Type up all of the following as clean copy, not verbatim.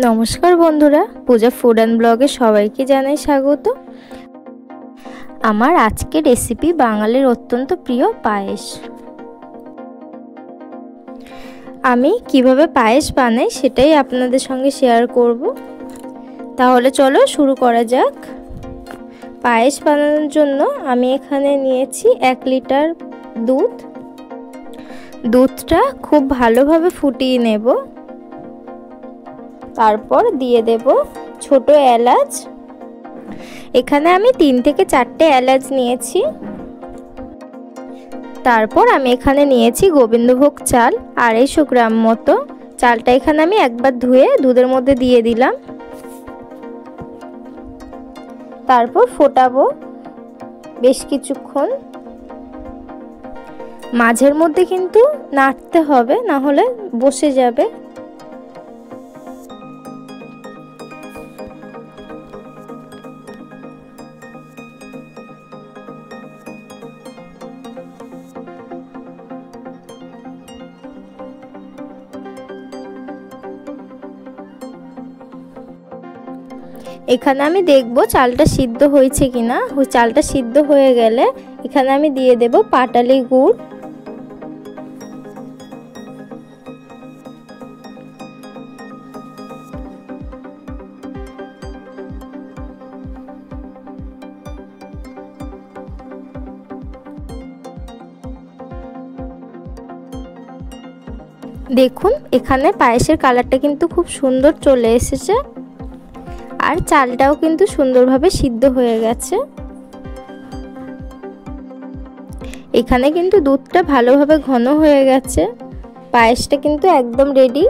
নমস্কার বন্ধুরা, পূজা food and ব্লগে সবাইকে জানাই স্বাগত। আমার আজকের রেসিপি বাঙালির অত্যন্ত প্রিয় পায়েস। আমি কিভাবে পায়েস বানাই সেটাই আপনাদের সঙ্গে শেয়ার করব। তাহলে চলো শুরু করা যাক। পায়েস বানানোর জন্য আমি এখানে নিয়েছি 1 লিটার দুধ। দুধটা খুব ভালোভাবে ফুটিয়ে নেব। তারপর দিয়ে দেব ছোট এলাচ। এখানে আমি 3 থেকে 4টে এলাচ নিয়েছি। তারপর আমি এখানে নিয়েছি গোবিন্দভোগ চাল 250 গ্রাম মতো। চালটা এখানে আমি একবার ধুয়ে দুধের মধ্যে দিয়ে দিলাম। তারপর ফোটাবো বেশ কিছুক্ষণ। মাঝের মধ্যে কিন্তু নাড়তে হবে, না হলে বসে যাবে। এখানে আমি দেখব চালটা সিদ্ধ হয়েছে কিনা। চালটা সিদ্ধ হয়ে গেলে এখানে আমি দিয়ে দেব পাটালি গুড়। দেখুন এখানে পায়েসের কালারটা কিন্তু খুব সুন্দর চলে এসেছে, আর চালটাও কিন্তু সুন্দরভাবে সিদ্ধ হয়ে গেছে। এখানে কিন্তু দুধটা ভালোভাবে ঘন হয়ে গেছে। পায়েসটা কিন্তু একদম রেডি।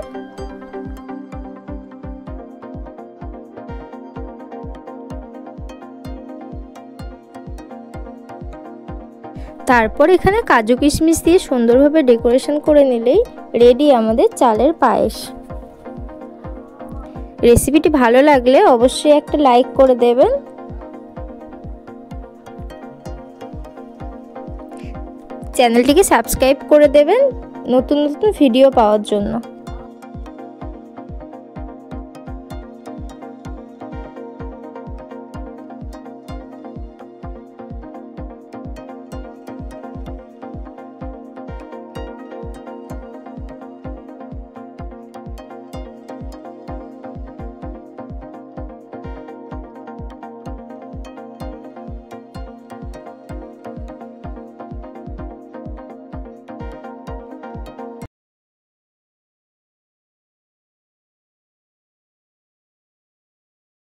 তারপর এখানে কাজু কিশমিশ দিয়ে সুন্দরভাবে ডেকোরেশন করে নিলেই রেডি আমাদের চালের পায়েস। রেসিপিটি ভালো লাগলে অবশ্যই একটা লাইক করে দেবেন। চ্যানেলটিকে সাবস্ক্রাইব করে দেবেন নতুন নতুন ভিডিও পাওয়ার জন্য।